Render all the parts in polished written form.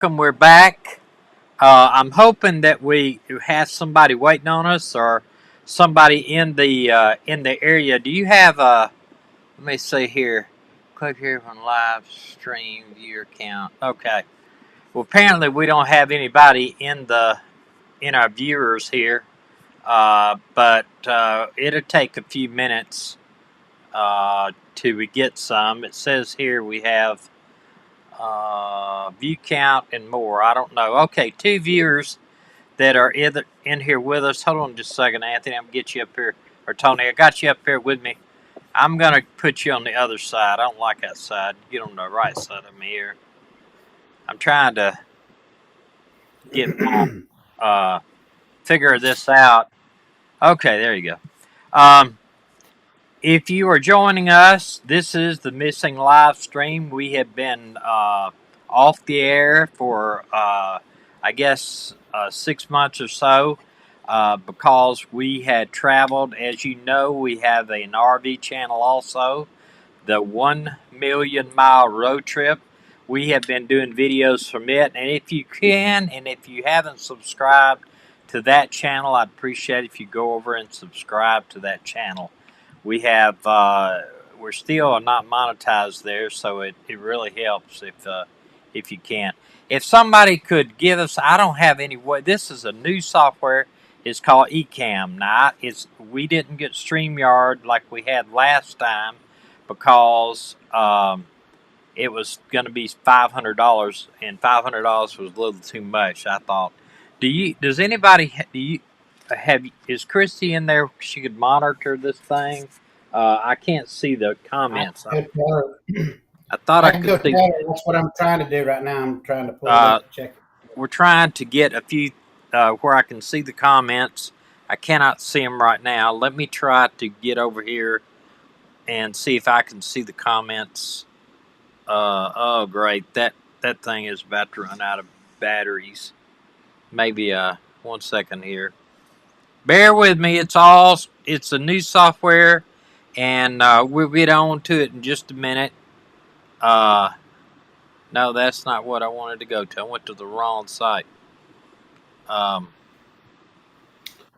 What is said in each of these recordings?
Welcome. We're back. I'm hoping that we have somebody waiting on us or somebody in the area. Do you have a? Let me see here. Click here on live stream viewer count. Okay. Well, apparently we don't have anybody in our viewers here, but it'll take a few minutes till we get some. It says here we have view count and more. I don't know. Okay, two viewers that are either in here with us. Hold on just a second, Anthony. I'm gonna get you up here, or Tony. I got you up here with me. I'm gonna put you on the other side. I don't like that side. Get on the right side of me here. I'm trying to get figure this out. Okay, there you go. If you are joining us, this is the missing live stream. We have been off the air for, I guess, 6 months or so because we had traveled. As you know, we have an RV channel also, the 1 million mile road trip. We have been doing videos from it. And if you can, and if you haven't subscribed to that channel, I'd appreciate it if you go over and subscribe to that channel. We have, we're still not monetized there, so it really helps if you can. If somebody could give us, I don't have any way. This is a new software. It's called Ecamm. Now, we didn't get StreamYard like we had last time because it was going to be $500, and $500 was a little too much. I thought. Does anybody? Is Christy in there? She could monitor this thing. I can't see the comments. I thought I can could go see. tell her. That's what I'm trying to do right now. I'm trying to pull it up to check it. We're trying to get a few where I can see the comments. I cannot see them right now. Let me try to get over here and see if I can see the comments. Oh, great! That thing is about to run out of batteries. Maybe 1 second here. Bear with me. It's a new software, and we'll get on to it in just a minute. No, that's not what I wanted to go to. I went to the wrong site. All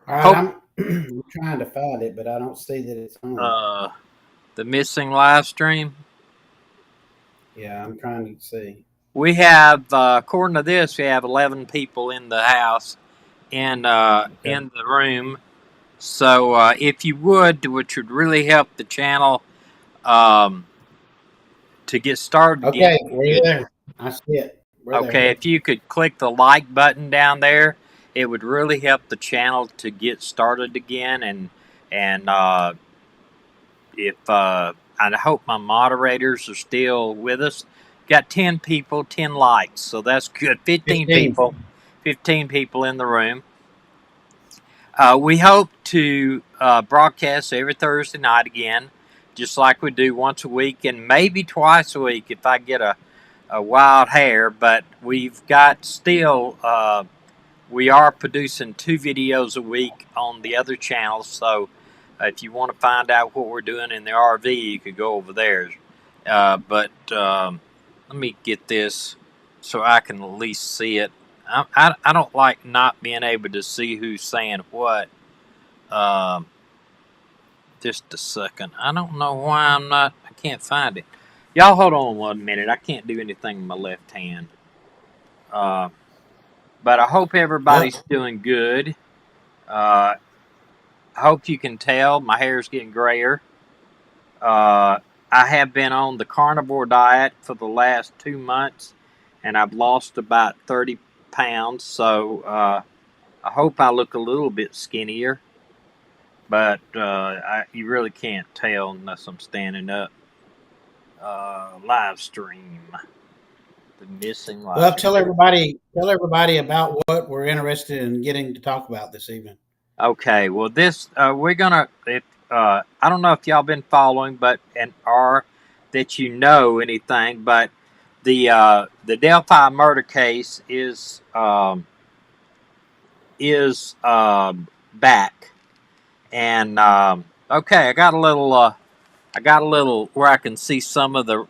right, I'm trying to find it, but I don't see that it's on. The missing live stream. Yeah, I'm trying to see. We have, according to this, we have 11 people in the house, in the room. So if you would, which would really help the channel to get started Okay, again. we're there. I see it. We're Okay, there. if you could click the like button down there, it would really help the channel to get started again. And if I hope my moderators are still with us. Got 10 people, 10 likes, so that's good. 15 people in the room. We hope to broadcast every Thursday night again, just like we do once a week and maybe twice a week if I get a wild hair. But we've got still, we are producing 2 videos a week on the other channels. So if you want to find out what we're doing in the RV, you could go over there. But let me get this so I can at least see it. I don't like not being able to see who's saying what. Just a second. I don't know why I can't find it. Y'all hold on 1 minute. I can't do anything with my left hand. But I hope everybody's doing good. I hope you can tell my hair's getting grayer. I have been on the carnivore diet for the last 2 months, and I've lost about 30 pounds. So I hope I look a little bit skinnier, but you really can't tell unless I'm standing up. Live stream. The missing live Well, stream. tell everybody about what we're interested in getting to talk about this evening. Okay, well, this we're gonna. I don't know if y'all been following, or that you know anything, but the Delphi murder case is back, and okay, I got a little where I can see some of the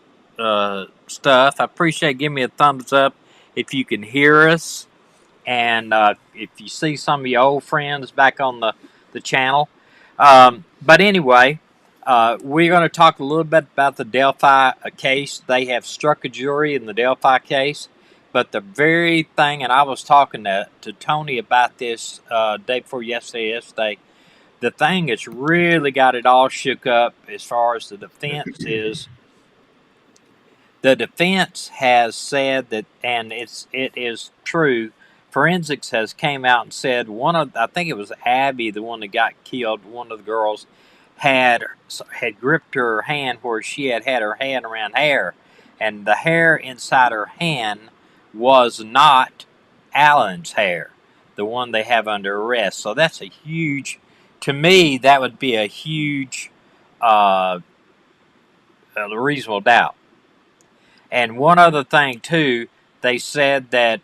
stuff. I appreciate. Give me a thumbs up if you can hear us, and if you see some of your old friends back on the channel. But anyway, we're going to talk a little bit about the Delphi case. They have struck a jury in the Delphi case. But the very thing, and I was talking to Tony about this day before yesterday, the thing that's really got it all shook up as far as the defense is the defense has said that, and it is true. Forensics has came out and said I think it was Abby, the one that got killed. One of the girls had gripped her hand where she had her hand around hair, and the hair inside her hand was not Alan's hair, the one they have under arrest. So that's a huge, to me, that would be a huge reasonable doubt. And one other thing too, they said that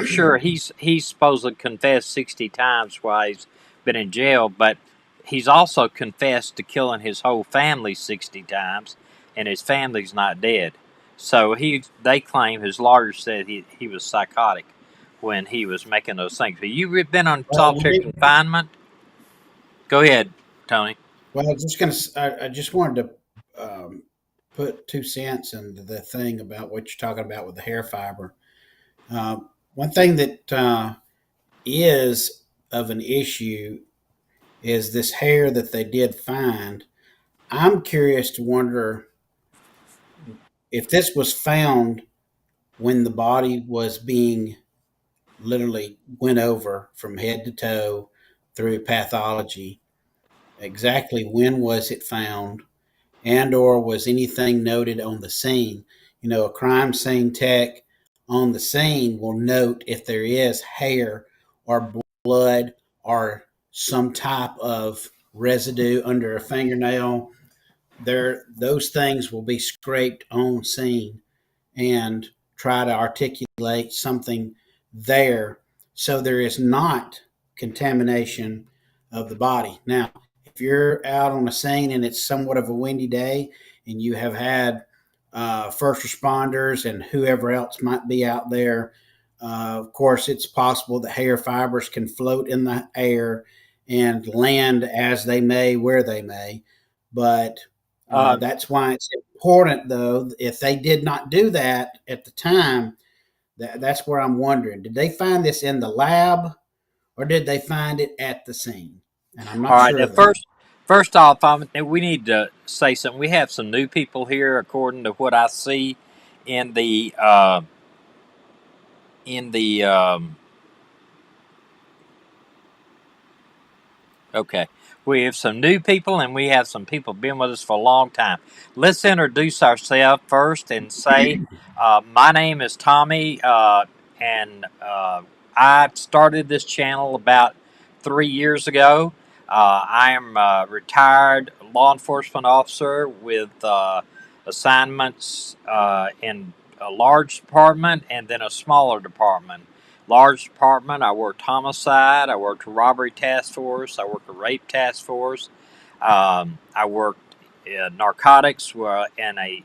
sure he's supposedly confessed 60 times while he's been in jail, but he's also confessed to killing his whole family 60 times, and his family's not dead. So they claim his lawyer said he was psychotic when he was making those things. Have you been on solitary confinement? Go ahead, Tony. Well, I just wanted to put 2 cents into the thing about what you're talking about with the hair fiber. One thing that is of an issue is this hair that they did find. I'm curious to wonder if this was found when the body was being literally went over from head to toe through pathology. Exactly when was it found, and or was anything noted on the scene? A crime scene tech on the scene will note if there is hair or blood or some type of residue under a fingernail. Those things will be scraped on scene and try to articulate something there so there is not contamination of the body. Now, if you're out on a scene and it's somewhat of a windy day and you have had first responders and whoever else might be out there, of course, it's possible that hair fibers can float in the air and land as they may, where they may. But that's why it's important, though, if they did not do that at the time, that's where I'm wondering. Did they find this in the lab or did they find it at the scene? And I'm All not right. sure Now, of that. first off, we need to say something. We have some new people here, according to what I see in the in the. Okay, we have some new people, and we have some people been with us for a long time. Let's introduce ourselves first and say, my name is Tommy, and I started this channel about 3 years ago. I am a retired law enforcement officer with assignments in a large department and then a smaller department. Large department, I worked homicide, I worked robbery task force, I worked a rape task force, I worked narcotics in a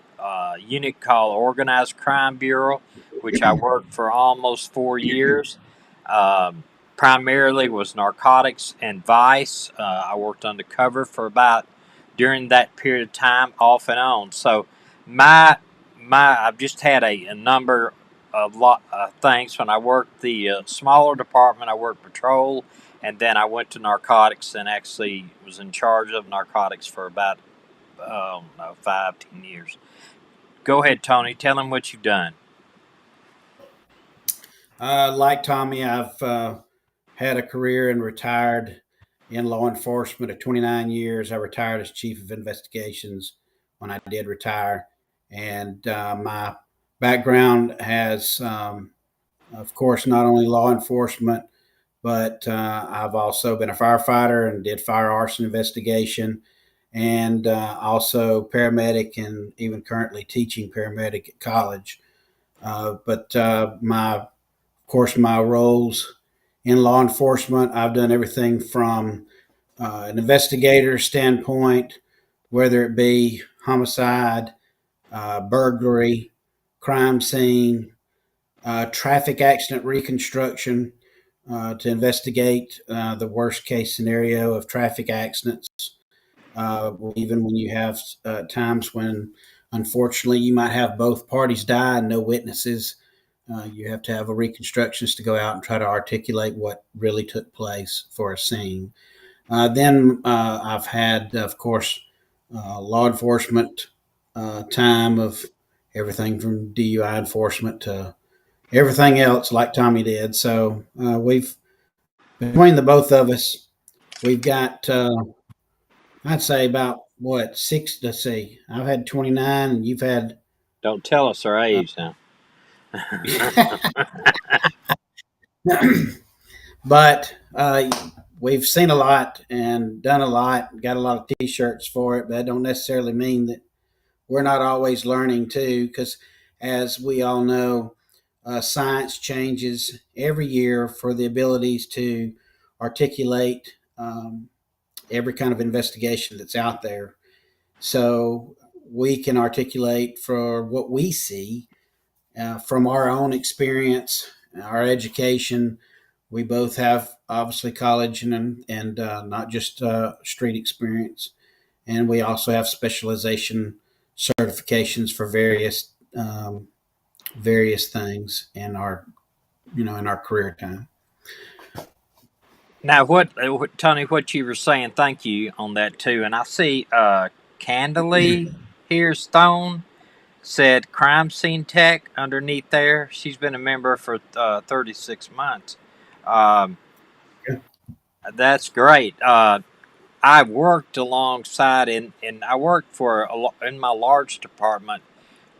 unit called Organized Crime Bureau, which I worked for almost 4 years. Primarily was narcotics and vice. I worked undercover for about during that period of time, off and on. So I've just had a number of things. When I worked the smaller department, I worked patrol, and then I went to narcotics and actually was in charge of narcotics for about 5-10 years. Go ahead, Tony. Tell them what you've done. Like Tommy, I've had a career and retired in law enforcement of 29 years. I retired as chief of investigations when I did retire. And my background has, of course, not only law enforcement, but I've also been a firefighter and did fire arson investigation, and also paramedic, and even currently teaching paramedic at college. But of course, my roles in law enforcement, I've done everything from an investigator standpoint, whether it be homicide, burglary, crime scene, traffic accident reconstruction to investigate the worst case scenario of traffic accidents. Even when you have times when, unfortunately, you might have both parties die and no witnesses, you have to have a reconstructionist to go out and try to articulate what really took place for a scene. Then I've had, of course, law enforcement time of everything from DUI enforcement to everything else, like Tommy did. So we've between the both of us, we've got I'd say about what six. Let's see, I've had 29, and you've had. Don't tell us our Uh, age now. but we've seen a lot and done a lot. Got a lot of T-shirts for it, but that don't necessarily mean that we're not always learning too. Because as we all know, science changes every year for the abilities to articulate every kind of investigation that's out there. So we can articulate for what we see from our own experience, our education. We both have obviously college and not just street experience, and we also have specialization certifications for various things in our in our career time. Now, Tony, what you were saying, thank you on that too. And I see Candely here, Stone said crime scene tech underneath there. She's been a member for 36 months. Um, that's great. I worked alongside and I worked for in my large department.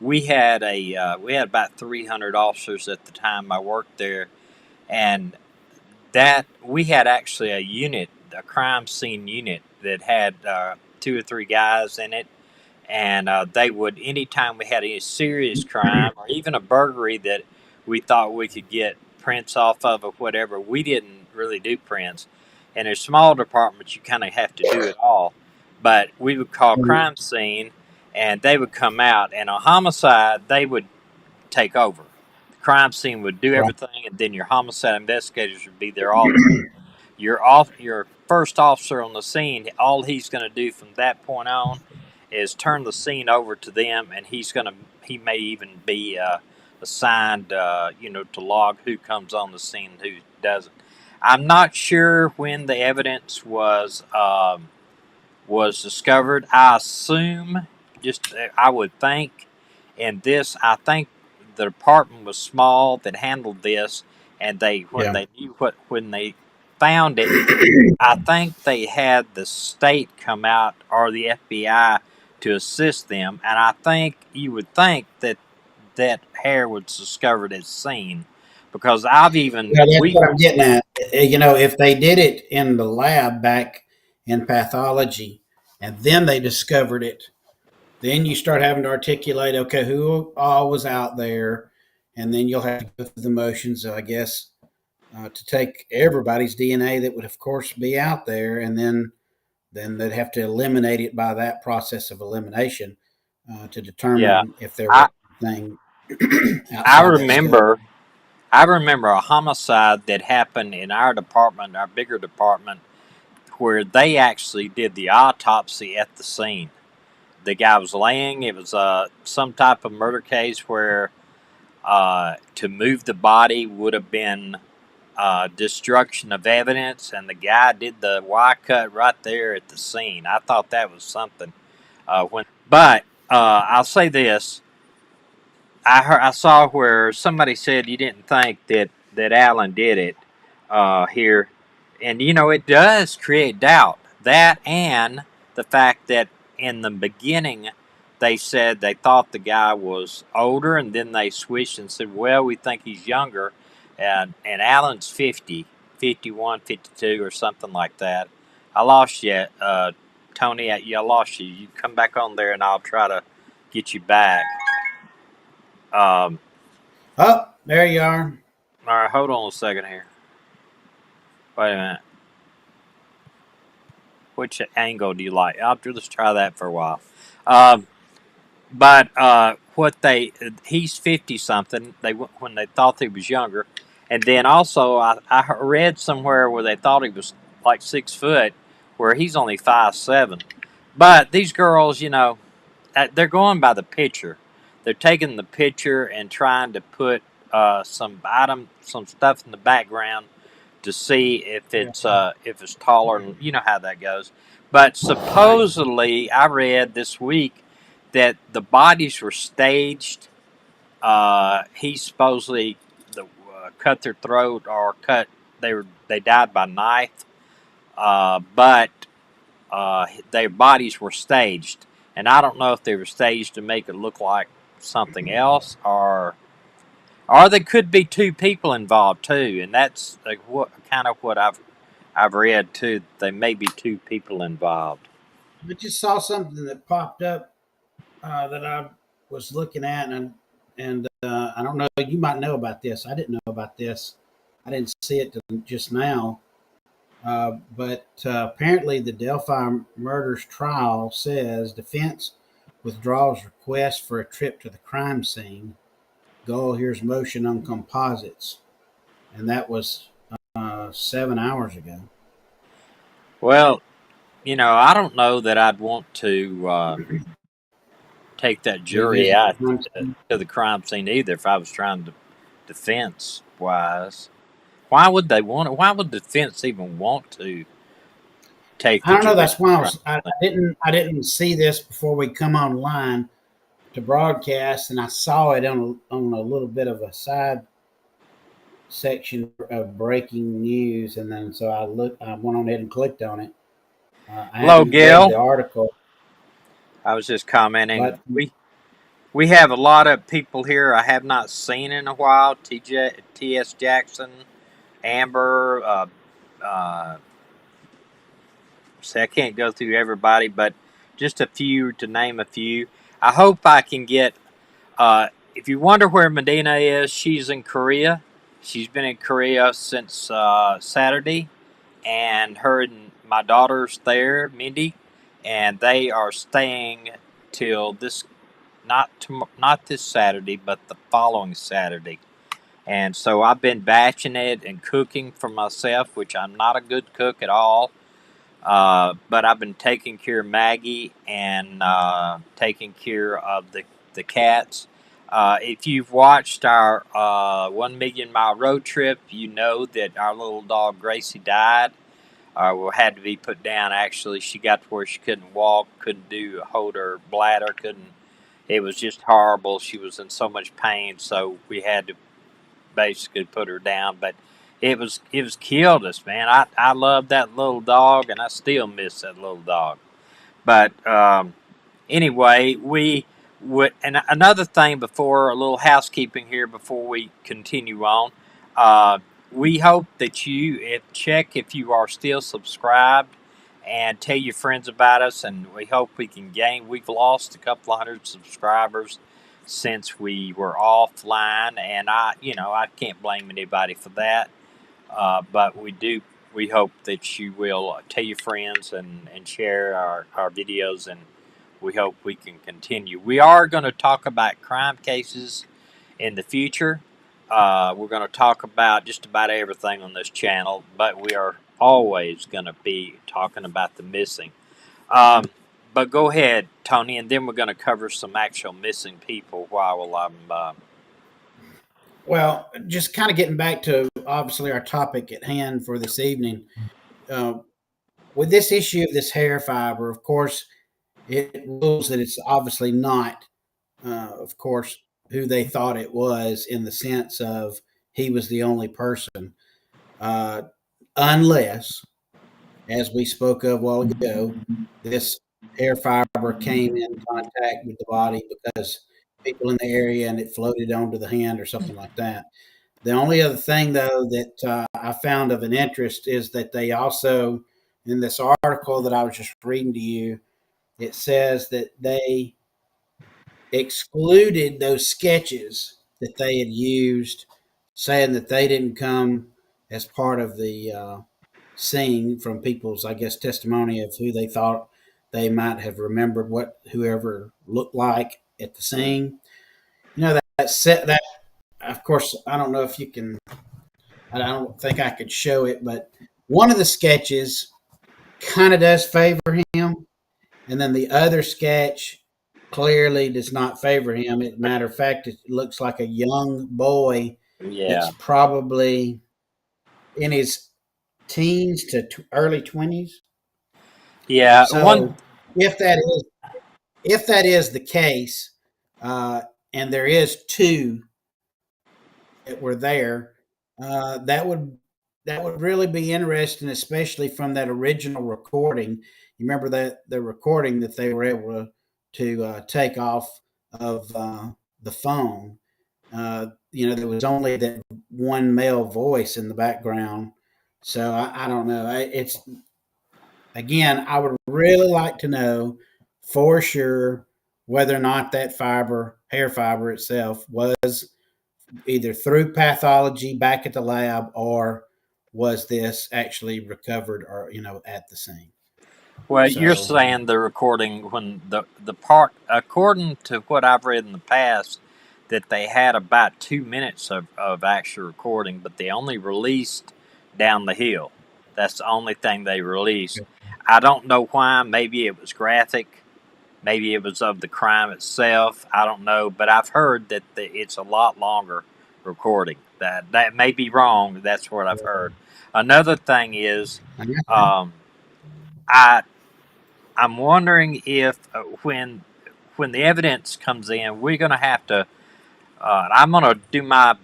We had about 300 officers at the time I worked there, and that we had actually a unit, a crime scene unit that had two or three guys in it, and they would anytime we had any serious crime or even a burglary that we thought we could get prints off of or whatever, we didn't really do prints. And in small departments, you kind of have to do it all. But we would call crime scene, and they would come out, and a homicide they would take over. The crime scene would do Right. everything, and then your homicide investigators would be there all day. Your first officer on the scene, all he's going to do from that point on is turn the scene over to them, and he may even be assigned to log who comes on the scene and who doesn't. I'm not sure when the evidence was discovered. I assume, just I would think, and this I think the department was small that handled this, and they when Yeah. they knew what when they found it, I think they had the state come out or the FBI to assist them, and I think you would think that that hair was discovered at scene because I've even Yeah, that's we what I'm getting at. If they did it in the lab back in pathology, and then they discovered it, then you start having to articulate, okay, who all was out there, and then you'll have to go through the motions, I guess, to take everybody's DNA that would, of course, be out there, and then they'd have to eliminate it by that process of elimination to yeah determine if there was I anything I outside that scope. remember I remember a homicide that happened in our department, our bigger department, where they actually did the autopsy at the scene. The guy was laying. It was some type of murder case where to move the body would have been destruction of evidence, and the guy did the Y cut right there at the scene. I thought that was something. But I'll say this: I saw where somebody said you didn't think that Alan did it here, and it does create doubt. That and the fact that in the beginning they said they thought the guy was older, and then they switched and said, well, we think he's younger, and Alan's 50, 51, 52, or something like that. I lost you, Tony. I lost you. You come back on there, and I'll try to get you back. Um, Oh, there you are. all right, hold on a second here. Wait a minute. Which angle do you like? I'll just try that for a while. Um, But what they he's 50 something. When they thought he was younger, and then also I read somewhere where they thought he was like 6 foot, where he's only 5'7". But these girls, they're going by the picture. They're taking the picture and trying to put some stuff in the background to see Yeah. if it's taller. And you know how that goes. But Right. supposedly, I read this week that the bodies were staged. He supposedly cut their throat or cut. They died by knife, but their bodies were staged, and I don't know if they were staged to make it look like something else, or there could be two people involved too, and that's like what I've read too. They may be two people involved. I just saw something that popped up that I was looking at, and I don't know. You might know about this. I didn't know about this. I didn't see it just now. But apparently, the Delphi murders trial says defense withdraws request for a trip to the crime scene. Goal here's motion on composites, and that was 7 hours ago. Well, I don't know that I'd want to take that jury Revisit the out crime scene. to the crime scene either if I was trying to defense wise. Why would they want it? Why would defense even want to take I the don't know. jury to That's why the crime scene? I didn't see this before we come online to broadcast, and I saw it on a little bit of a side section of breaking news, and then so I went on ahead and clicked on it. I Hello, hadn't read Gail. the article, I was just commenting. but We have a lot of people here I have not seen in a while. T.S. Jackson, Amber. Uh, See, I can't go through everybody, but just a few to name a few. I hope I can get. If you wonder where Medina is, she's in Korea. She's been in Korea since Saturday, and her and my daughter's there, Mindy, and they are staying till this not this Saturday, but the following Saturday. And so I've been batching it and cooking for myself, which I'm not a good cook at all. But I've been taking care of Maggie and taking care of the cats. If you've watched our 1 million mile road trip, you know that our little dog Gracie died. Had to be put down. Actually, she got to where she couldn't walk, couldn't hold her bladder, couldn't. It was just horrible. She was in so much pain, so we had to basically put her down. But it was killed us, man. I love that little dog, and I still miss that little dog. But anyway, we would. And another thing before a little housekeeping here before we continue on. Uh, we hope that check if you are still subscribed and tell your friends about us. And we hope we can gain. We've lost a couple hundred subscribers since we were offline, and I can't blame anybody for that. But we hope that you will tell your friends and share our videos, and we hope we can continue. We are going to talk about crime cases in the future. We're going to talk about just about everything on this channel, but we are always going to be talking about the missing. Um, but go ahead, Tony, and then we're going to cover some actual missing people while I'm. well, just kind of getting back to obviously our topic at hand for this evening. Uh, with this issue of this hair fiber, of course, it rules that it's obviously not, of course, who they thought it was in the sense of he was the only person, uh, unless, as we spoke of a while ago, this hair fiber came in contact with the body because people in the area and it floated onto the hand or something like that. The only other thing, though, that I found of an interest is that they also, in this article that I was just reading to you, it says that they excluded those sketches that they had used, saying that they didn't come as part of the scene from people's, I guess, testimony of who they thought they might have remembered what whoever looked like at the scene. You know that set that. Of course, I don't know if you can. I don't think I could show it, but one of the sketches kind of does favor him, and then the other sketch clearly does not favor him. As a matter of fact, it looks like a young boy Yeah. that's probably in his teens to early 20s. Yeah. One. So if that is if that is the case, uh, and there is two that were there, that would really be interesting, especially from that original recording. You remember that the recording that they were able to take off of the phone. There was only that one male voice in the background. So I don't know. It's again, I would really like to know for sure whether or not that hair fiber itself, was either through pathology back at the lab, or was this actually recovered, or at the scene. Well, you're So saying the recording when the part, according to what I've read in the past, that they had about 2 minutes of actual recording, but they only released down the hill. That's the only thing they released. I don't know why. Maybe it was graphic. Maybe it was of the crime itself. I don't know, but I've heard that it's a lot longer recording. That may be wrong. That's what I've heard. Another thing is, um, I I'm wondering if when the evidence comes in, we're going to have to. I'm going to do my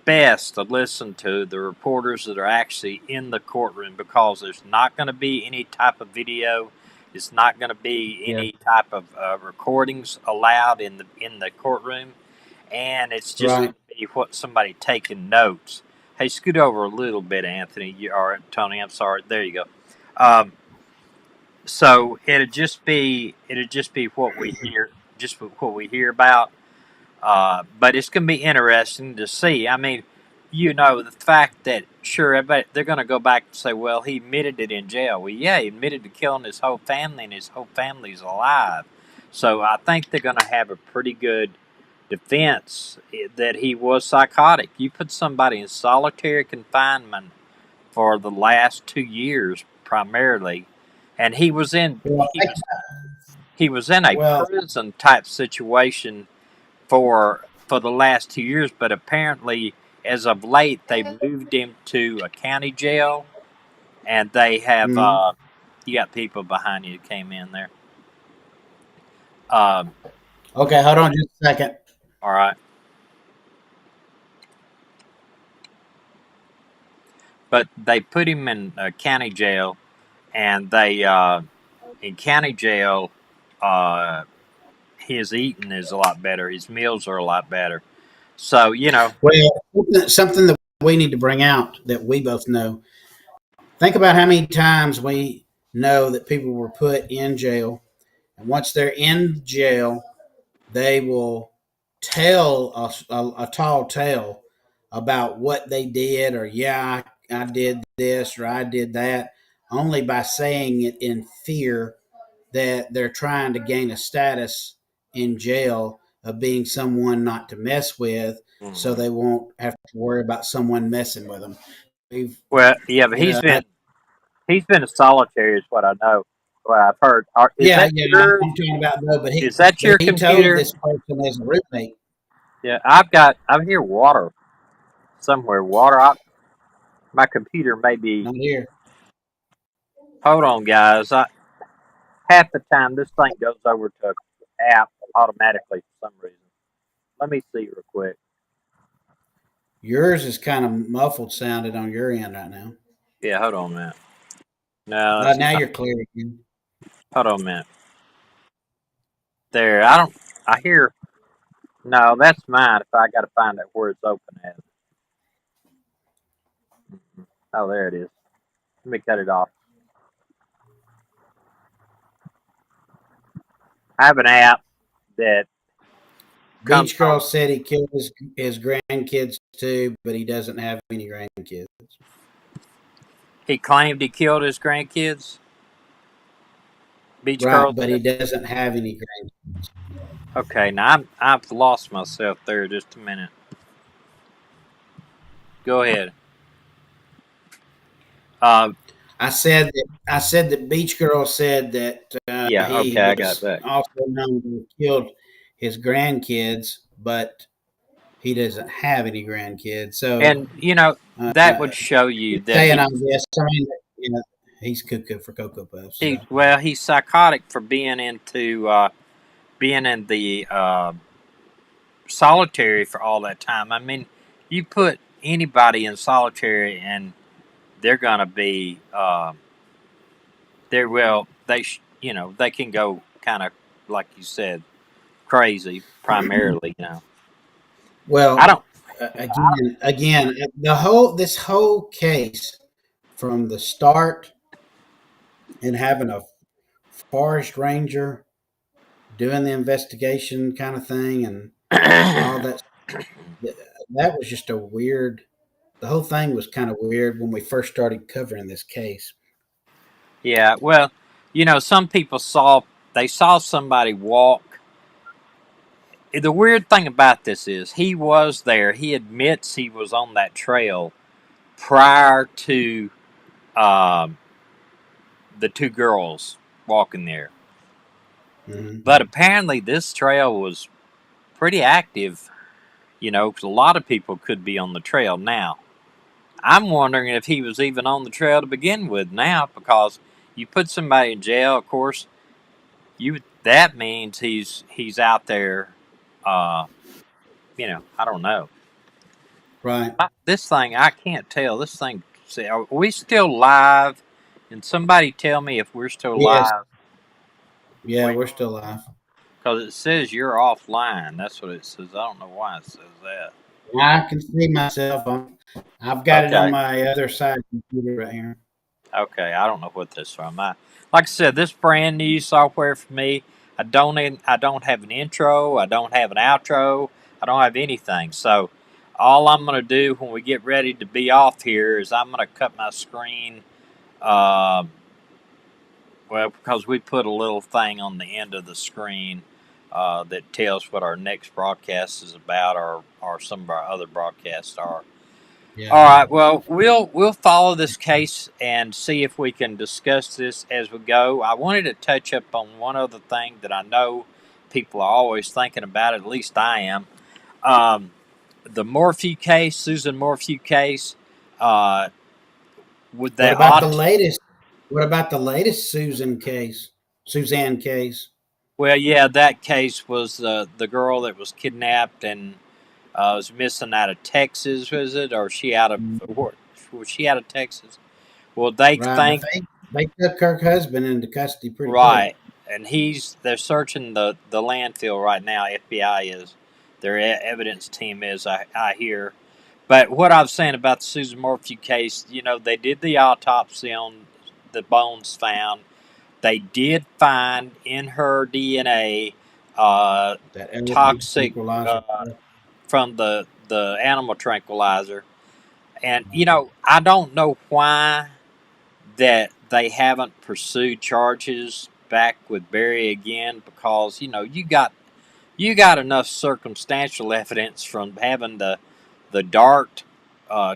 best to listen to the reporters that are actually in the courtroom, because there's not going to be any type of video. It's not going to be yeah, any type of recordings allowed in the courtroom, and it's just right. going to be what somebody taking notes. Hey, scoot over a little bit, Anthony. Or Tony. I'm sorry. There you go. Um, so it'd just be what we hear, just what we hear about. But it's going to be interesting to see. I mean, the fact that sure, everybody, they're going to go back and say, well, he admitted it in jail. Well, yeah, he admitted to killing his whole family, and his whole family's alive. So I think they're going to have a pretty good defense that he was psychotic. You put somebody in solitary confinement for the last 2 years primarily, and Well, he was in a well, prison type situation for the last 2 years, but apparently as of late they moved him to a county jail, and they have mhm. you got people behind you that came in there. Um, Okay, hold on just a second. all right, but they put him in a county jail, and they in county jail, uh, his eating is a lot better. His meals are a lot better. So Well, something that we need to bring out that we both know. Think about how many times we know that people were put in jail, and once they're in jail, they will tell a tall tale about what they did, or yeah, I did this, or I did that, only by saying it in fear that they're trying to gain a status in jail of being someone not to mess with, so mhm. they won't have to worry about someone messing with them. We've, Well, yeah, but you know, he's been in solitary, is what I know. What I've heard. Is yeah, that yeah, yours? I'm talking about no, but Is that your he told computer? this person as a roommate, Yeah, I hear water somewhere. My computer may be. not here. Hold on, guys. Half the time this thing goes over to app automatically for some reason. Let me see real quick. Yours is kind of muffled sounded on your end right now. Yeah, hold on a minute. No, it's Now not. you're clear again. Hold on a minute. There, I don't. I hear. No, that's mine. If I got to find out where it's open at. Oh, there it is. Let me cut it off. I have an app that comes Beach Girl on. said he killed his grandkids too, but he doesn't have any grandkids. He claimed he killed his grandkids. Beach Right, girl but he said. doesn't have any grandkids. Okay, now I've lost myself there. Just a minute. Go ahead. Uh, I said that Beach Girl said that yeah. he Okay, I got it was back. also known to have killed his grandkids, but he doesn't have any grandkids. So And that would show you that saying, I guess, I mean, you know, he's cuckoo for Cocoa Puffs. So he's psychotic for being into being in the solitary for all that time. I mean, you put anybody in solitary and they're gonna be they're well they can go kind of like you said crazy primarily. I well, don't. again, this whole case from the start and having a forest ranger doing the investigation kind of thing and all that, that was just a weird. The whole thing was kind of weird when we first started covering this case. Yeah, well, some people saw somebody walk. The weird thing about this is he was there. He admits he was on that trail prior to um, the two girls walking there. Hmm. But apparently, this trail was pretty active. 'Cause a lot of people could be on the trail now. I'm wondering if he was even on the trail to begin with now, because you put somebody in jail, of course, that means he's out there. Uh, I don't know. Right. This thing, I can't tell. This thing, see, are we still live? And somebody tell me if we're still Yes. live. Yeah, we're still alive. Because it says you're offline. That's what it says. I don't know why it says that. I can see myself. I've got it on Okay. my other side computer right here. Okay. I don't know what this is from. Like I said, this brand new software for me. I don't have an intro. I don't have an outro. I don't have anything. So all I'm going to do when we get ready to be off here is I'm going to cut my screen. Um, Well, because we put a little thing on the end of the screen that tells what our next broadcast is about, or some of our other broadcasts are. Yeah. All right. Well, we'll follow this case and see if we can discuss this as we go. I wanted to touch up on one other thing that I know people are always thinking about. At least I am. Um, the Morphew case, Susan Morphew case. Uh, with What that about the odd. latest? What about the latest Suzanne case? Well, yeah, that case was the girl that was kidnapped and was missing out of Texas. Was it, or she out of was she out of Texas? Well, they Right, but think they took her husband into custody pretty quick. right, and they're searching the landfill right now. FBI is their evidence team is. I hear, but what I was saying about the Susan Morphew case, they did the autopsy on the bones found. They did find in her DNA That LSD toxic tranquilizer. from the animal tranquilizer, and I don't know why that they haven't pursued charges back with Barry again, because you got enough circumstantial evidence from having the dart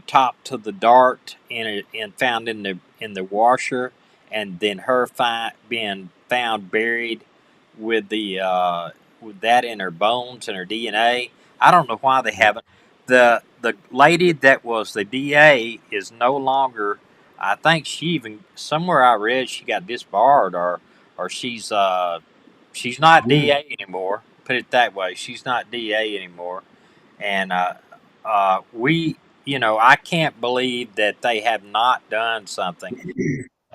top to the dart and found in the washer, and then her being found buried with the with that in her bones and her DNA. I don't know why they haven't. The lady that was the DA is no longer. I think she even somewhere I read she got disbarred, or she's not Mm. DA anymore. Put it that way. She's not DA anymore, and I can't believe that they have not done something.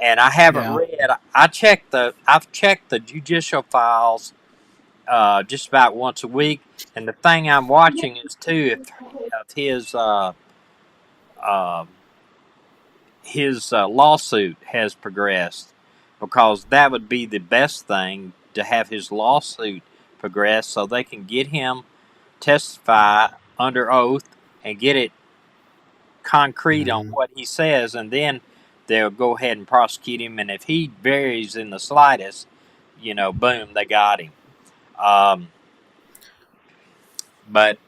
And I haven't Yeah. read. I've checked the judicial files just about once a week, and the thing I'm watching is too if uh, his lawsuit has progressed, because that would be the best thing to have his lawsuit progress so they can get him testify under oath and get it concrete on Hmm. what he says, and then they'll go ahead and prosecute him. And if he varies in the slightest, boom, they got him. Um, But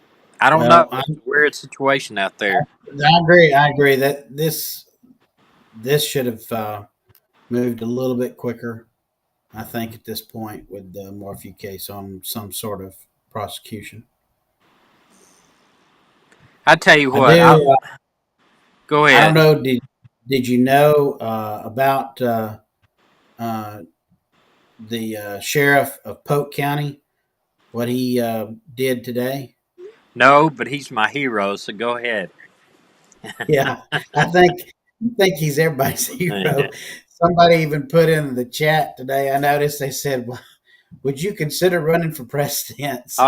I don't know. Well, It's a weird situation out there. I agree. I agree that this should have moved a little bit quicker. I think at this point with the Morphew case on some sort of prosecution. I tell you I what. do. Go I don't ahead. know. Did you know about uh, the sheriff of Polk County? What he did today? No, but he's my hero. So go ahead. Yeah, I think he's everybody's hero. Somebody even put in the chat today. I noticed they said, well, "Would you consider running for president?" Oh, So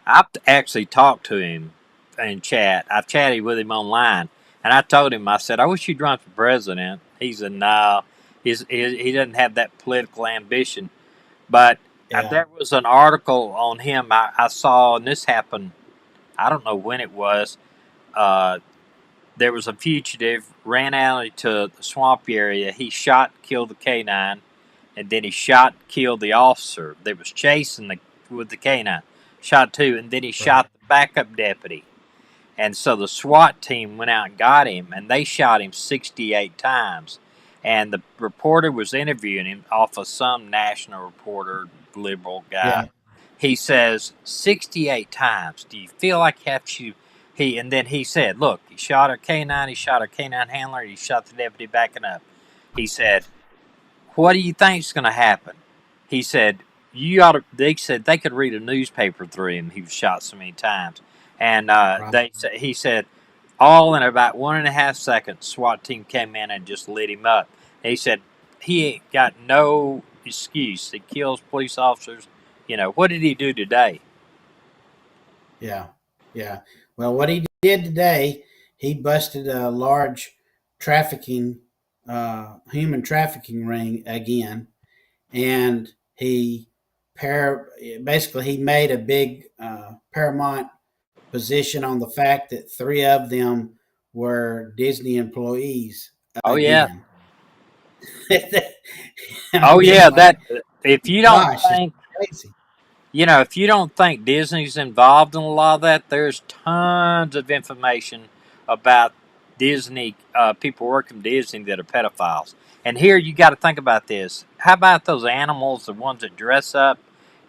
I've actually talked to him in chat. I've chatted with him online, and I told him, I said, I wish you'd run for president. He said, no, he doesn't have that political ambition. But yeah, there was an article on him I saw, and this happened, I don't know when it was. Uh, there was a fugitive, ran out into the swamp area. He shot, killed the canine, and then he shot, killed the officer that was chasing with the canine. Shot two, and then he right, shot the backup deputy. And so the SWAT team went out and got him, and they shot him 68 times. And the reporter was interviewing him off of some national reporter, liberal guy. yeah, He says 68 times. Do you feel like you have to? And then he said, "Look, he shot a canine. He shot a canine handler. He shot the deputy backing up." He said, "What do you think's going to happen?" He said, "You ought to." They said they could read a newspaper through him. He was shot so many times, and right, he said, all in about 1.5 seconds, SWAT team came in and just lit him up. He said he ain't got no excuse. He kills police officers. What did he do today? yeah, yeah. Well, what he did today, he busted a large trafficking, human trafficking ring again, and basically he made a big paramount position on the fact that three of them were Disney employees Oh yeah, again. I'm oh just yeah. like, That if you don't gosh, it's think crazy. if you don't think Disney's involved in a lot of that, there's tons of information about Disney, people working for Disney that are pedophiles. And here you got to think about this. How about those animals, the ones that dress up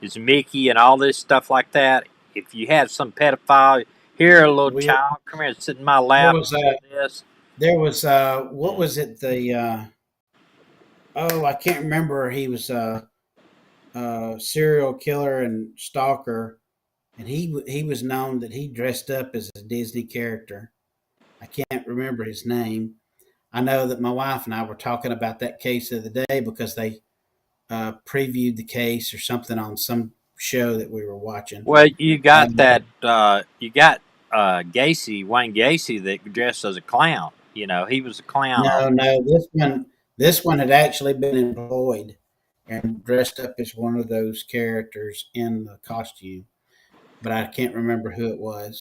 as Mickey and all this stuff like that? If you had some pedophile, here, a little We child, come here, sit in my there lap was and do this. what was it the oh, I can't remember. He was a serial killer and stalker, and he was known that he dressed up as a Disney character. I can't remember his name. I know that my wife and I were talking about that case the other day because they previewed the case or something on some show that we were watching. Well, you got Um, that. You got Wayne Gacy, that dressed as a clown. He was a clown on. no, this one had actually been employed and dressed up as one of those characters in the costume, but I can't remember who it was.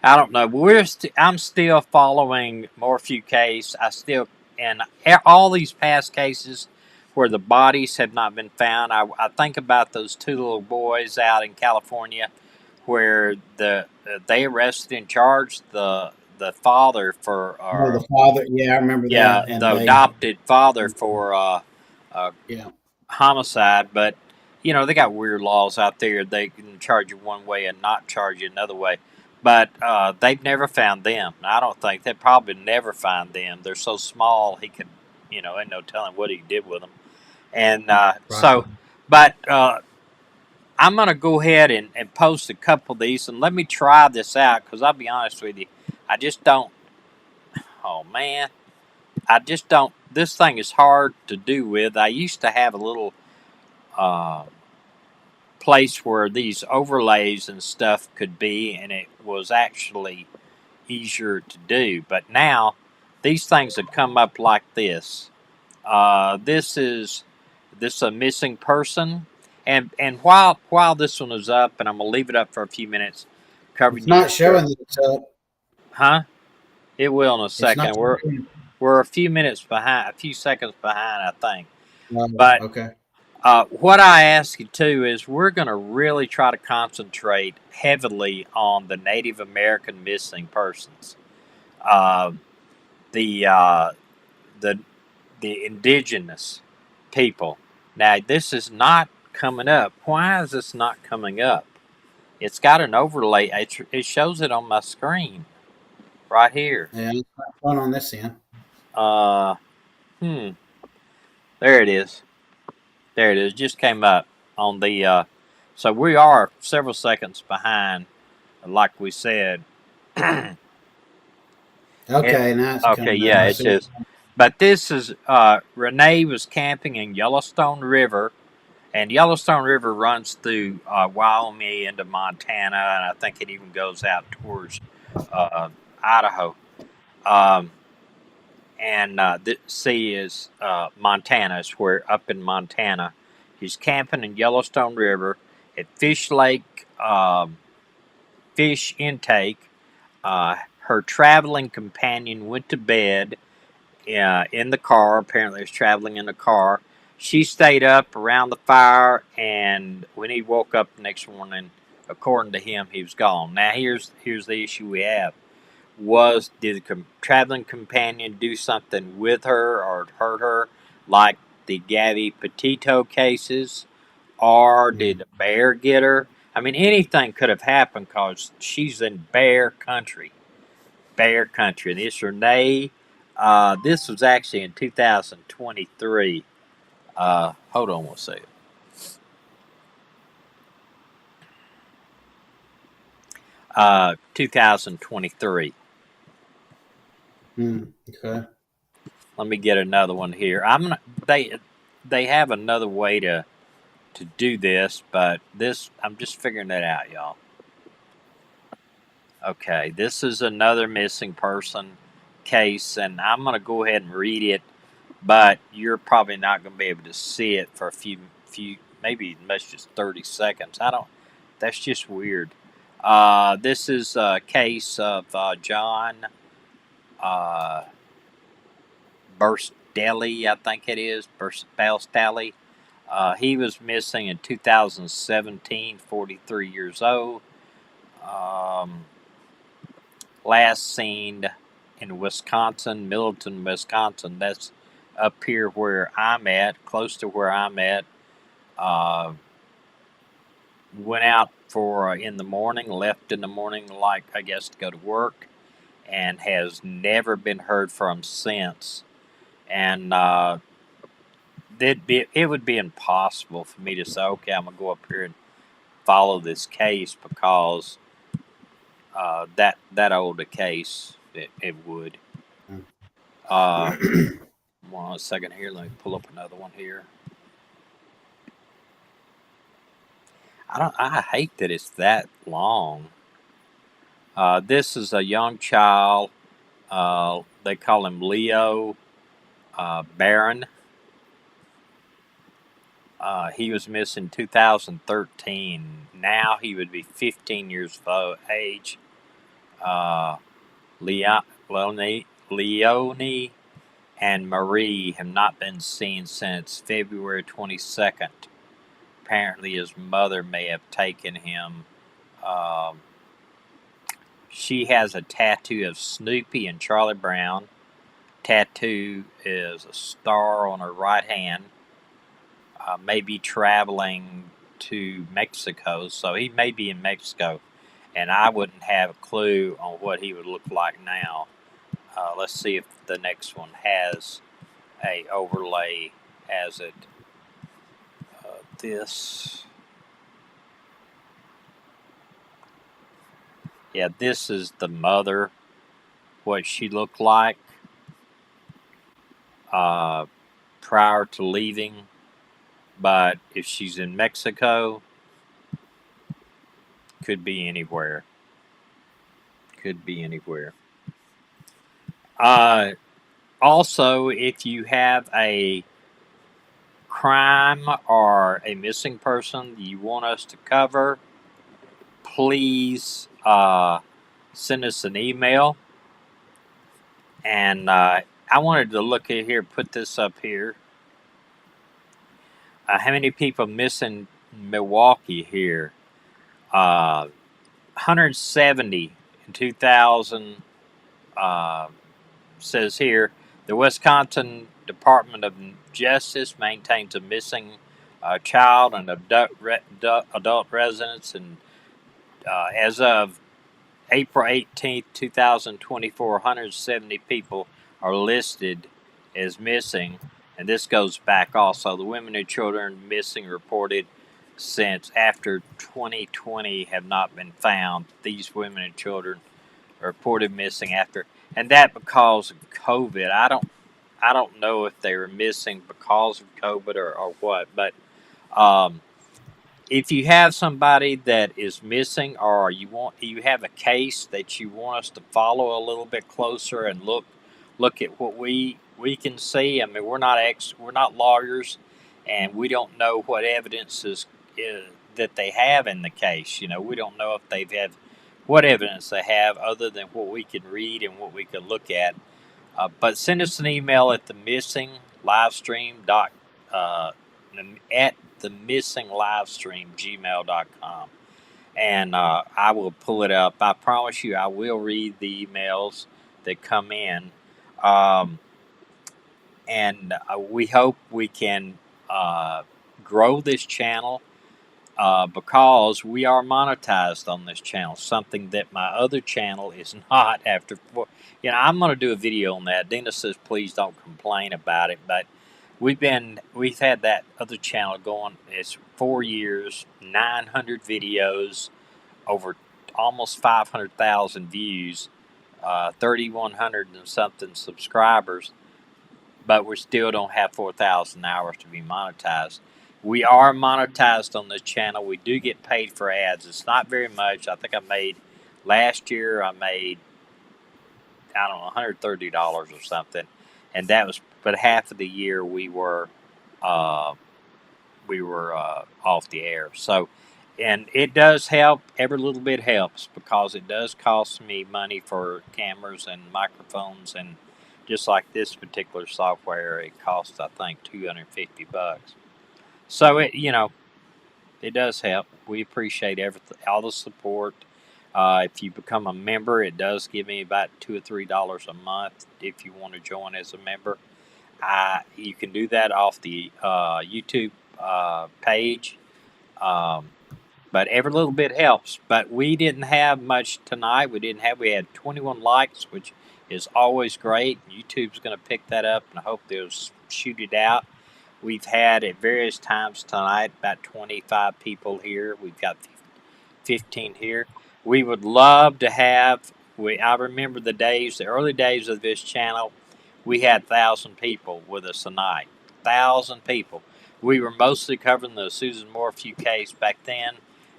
I don't know. I'm still following Morphew case. I still and all these past cases where the bodies have not been found. I think about those two little boys out in California where they arrested and charged the father for Oh, the father. Yeah, I remember yeah, that. And the adopted father for uh, yeah, homicide. But they got weird laws out there. They can charge you one way and not charge you another way. But they've never found them. I don't think they'll probably never find them. They're so small. He could, ain't no telling what he did with them. And right. but I'm gonna go ahead and post a couple of these and let me try this out because I'll be honest with you, I just don't. Oh man, I just don't. This thing is hard to do with. I used to have a little uh, place where these overlays and stuff could be, and it was actually easier to do. But now these things have come up like this. This is a missing person, and while this one is up, and I'm gonna leave it up for a few minutes, It's covering you. not showing that it's up. Huh? It will in a It's not second. We're showing. we're a few minutes behind, a few seconds behind, I think. But Okay. What I ask you too is we're going to really try to concentrate heavily on the Native American missing persons, uh, the uh, the the indigenous people. Now this is not coming up. Why is this not coming up? It's got an overlay. It shows it on my screen right here. Yeah, it's not fun on this end. Uh, hmm. There it is. There it is. Just came up on the. So we are several seconds behind, like we said. it, Okay, now it's okay, coming up. yeah, I it see. says. But this is Renee was camping in Yellowstone River, and Yellowstone River runs through Wyoming into Montana, and I think it even goes out towards Idaho. Um, and the sea is Montana. It's where up in Montana, he's camping in Yellowstone River at Fish Lake Fish Intake. Her traveling companion went to bed in the car. Apparently, was traveling in the car. She stayed up around the fire, and when he woke up the next morning, according to him, he was gone. Now, here's the issue we have. Did the traveling companion do something with her or hurt her, like the Gabby Petito cases, or did Mm. a bear get her? I mean, anything could have happened because she's in bear country. Bear country. And this Renee, this was actually in 2023. Hold on one second. 2023. Okay. Let me get another one here. I'm gonna, they have another way to do this, but this I'm just figuring that out, y'all. Okay, this is another missing person case, and I'm gonna go ahead and read it, but you're probably not gonna be able to see it for a few maybe as much as 30 seconds. I don't. That's just weird. This is a case of John uh, Burstelli, I think it is Burstelli. He was missing in 2017, 43 years old. Um, Last seen in Wisconsin, Middleton, Wisconsin. That's up here where I'm at, close to where I'm at. Uh, Went out for in the morning, left in the morning, like I guess to go to work, and has never been heard from since. And it would be impossible for me to say, okay, I'm gonna go up here and follow this case because that old a case it would. Uh, One second here. Let me pull up another one here. I hate that it's that long. This is a young child. They call him Leo Barron. He was missing 2013. Now he would be 15 years of age. Uh, Leonie and Marie have not been seen since February 22nd. Apparently, his mother may have taken him. Um, she has a tattoo of Snoopy and Charlie Brown. Tattoo is a star on her right hand. May be traveling to Mexico, so he may be in Mexico, and I wouldn't have a clue on what he would look like now. Let's see if the next one has a overlay as it. This, yeah, this is the mother. What she looked like uh, prior to leaving, but if she's in Mexico, could be anywhere. Could be anywhere. Uh, Also, if you have a crime or a missing person you want us to cover, please send us an email. And I wanted to look at here, put this up here. how many people missing Milwaukee here? 170 in 2000. Uh, says here, the Wisconsin Department of Justice maintains a missing child and adult residents, and as of April 18th, 2024, 170 people are listed as missing, and this goes back also. The women and children missing reported since after 2020 have not been found. These women and children are reported missing after, and that because of COVID. I don't know if they were missing because of COVID or what, but um, if you have somebody that is missing, or you have a case that you want us to follow a little bit closer and look at what we can see. I mean, we're not lawyers, and we don't know what evidence is that they have in the case. We don't know if they've had what evidence they have other than what we can read and what we can look at. But send us an email at the missing livestream dot at the missing livestream gmail.com, and I will pull it up. I promise you, I will read the emails that come in, um, and we hope we can grow this channel because we are monetized on this channel, something that my other channel is not. I'm going to do a video on that. Dina says please don't complain about it, but we've had that other channel going. It's 4 years, 900 videos, over almost 500,000 views, 3,100 and something subscribers, but we still don't have 4,000 hours to be monetized. We are monetized on this channel. We do get paid for ads. It's not very much. I think last year I made, I don't know, $130 or something, and that was, but half of the year uh, we were off the air. So, and it does help. Every little bit helps because it does cost me money for cameras and microphones, and just like this particular software, it costs I think $250. So it does help. We appreciate everything, all the support. If you become a member, it does give me about $2 or $3 a month. If you want to join as a member, you can do that off the YouTube page. Um, but every little bit helps. But we didn't have much tonight. We had 21 likes, which is always great. YouTube's going to pick that up, and I hope they'll shoot it out. We've had at various times tonight about 25 people here. We've got 15 here. We would love to have. I remember the early days of this channel. We had 1,000 people with us tonight. 1,000 people. We were mostly covering the Susan Morphew case back then,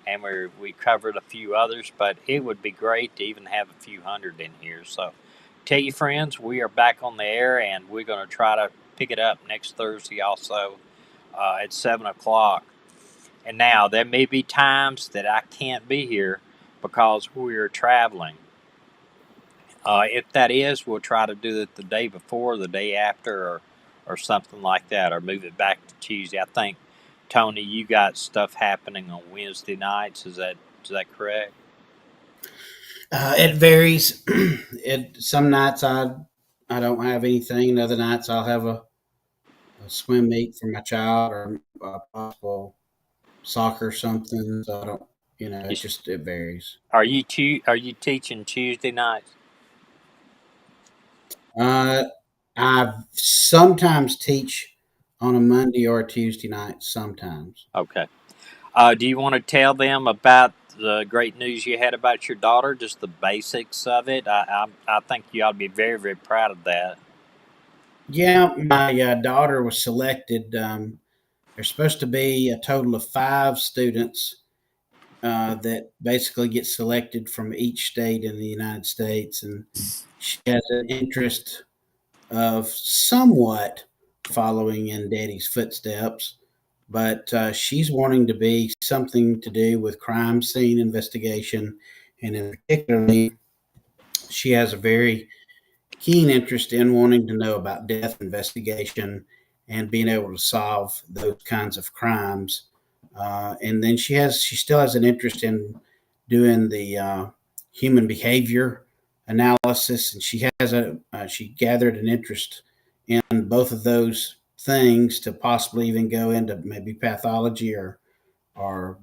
and we covered a few others. But it would be great to even have a few hundred in here. So, tell your friends we are back on the air, and we're going to try to pick it up next Thursday also at 7 o'clock. And now there may be times that I can't be here because we're traveling. If that is, we'll try to do it the day before, the day after, or something like that, or move it back to Tuesday. I think, Tony, you got stuff happening on Wednesday nights. Is that correct? It varies. It some nights I don't have anything. Other nights I'll have a swim meet for my child or a possible soccer or something. So I don't, You, it varies. are you teaching Tuesday nights? Uh, I sometimes teach on a Monday or a Tuesday night. Sometimes. Okay. Do you want to tell them about the great news you had about your daughter? Just the basics of it. I think you ought to be very, very proud of that. Yeah, my daughter was selected. There's supposed to be a total of 5 students that basically get selected from each state in the United States, and she has an interest of somewhat following in Daddy's footsteps, but she's wanting to be something to do with crime scene investigation, and in particularly, she has a very keen interest in wanting to know about death investigation and being able to solve those kinds of crimes. And then she still has an interest in doing the human behavior analysis, and she gathered an interest in both of those things to possibly even go into maybe pathology or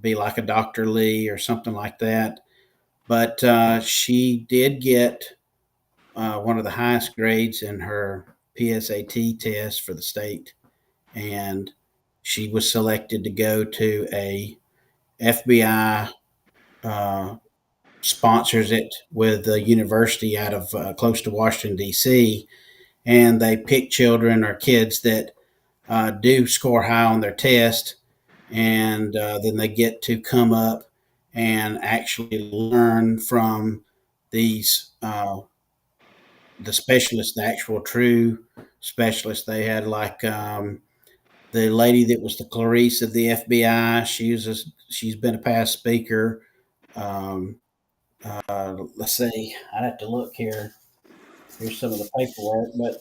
be like a Dr. Lee or something like that. But she did get one of the highest grades in her PSAT test for the state, and she was selected to go to a FBI uh, sponsors it with a university out of close to Washington D.C., and they pick children or kids that do score high on their test, and then they get to come up and actually learn from these the specialists, the actual true specialists. They had like the lady that was the Clarice of the FBI. She's been a past speaker. Um, let's see, I'd have to look here. Here's some of the paperwork, but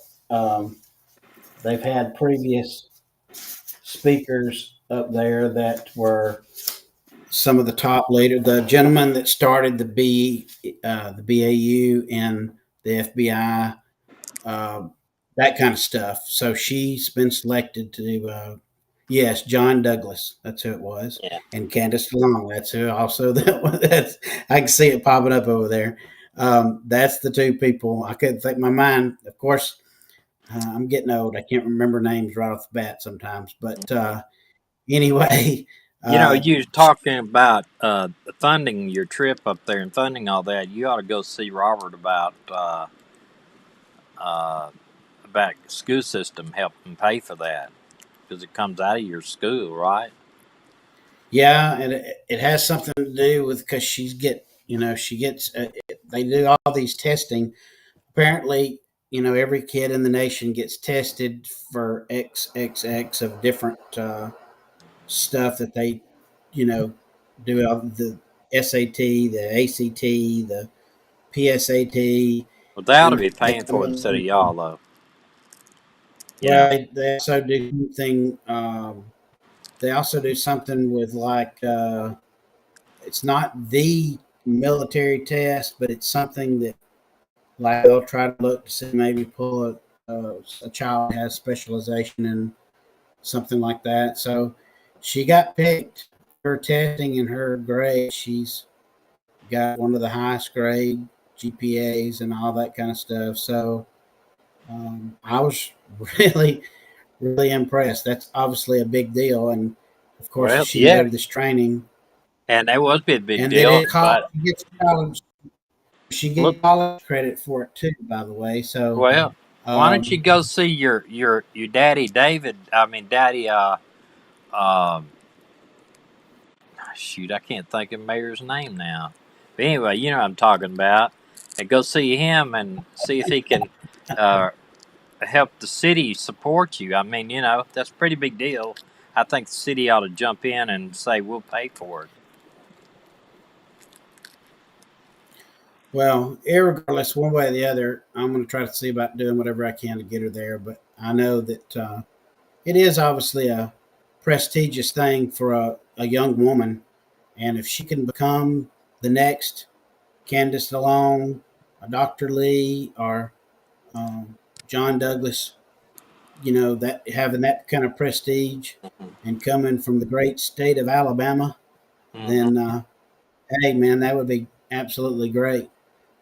they've had previous speakers up there that were some of the top leaders. The gentleman that started the BAU in the FBI, uh, that kind of stuff. So she's been selected to yes, John Douglas. That's who it was, Yeah. and Candace DeLong. That's who also that one. That's I can see it popping up over there. That's the two people. I couldn't think my mind. Of course, I'm getting old. I can't remember names right off the bat sometimes. But anyway, uh, You was talking about funding your trip up there and funding all that. You ought to go see Robert uh, about school system helping pay for that because it comes out of your school, right? yeah, and it has something to do with because she gets they do all these testing. Apparently, every kid in the nation gets tested for XXX of different stuff that they, you know, do the SAT, the ACT, the PSAT, Well, they ought to and be paying for it instead of y'all, though. You know, well, they also do something. They also do something with like it's not the military test, but it's something that like they'll try to look to see maybe pull a child has specialization in something like that. So she got picked. Her testing and her grade, she's got one of the highest grade GPAs and all that kind of stuff. So I was really, really impressed. That's obviously a big deal. And of course, if well, she can yeah, go to this training, and that was be a big and then deal. it But gets college, she look, gets college credit for it too, by the way. So, well, why don't you um, go see your daddy David? I mean, daddy. Um, Shoot, I can't think of the mayor's name now. But anyway, you know what I'm talking about. And go see him and see if he can uh, help the city support you. I mean, that's a pretty big deal. I think the city ought to jump in and say we'll pay for it. well, irregardless, one way or the other, I'm going to try to see about doing whatever I can to get her there. But I know that it is obviously a prestigious thing for a young woman. And if she can become the next Candace DeLong, Dr. Lee, or um, John Douglas, that having that kind of prestige and coming from the great state of Alabama, Mm-hmm. then hey, man, that would be absolutely great.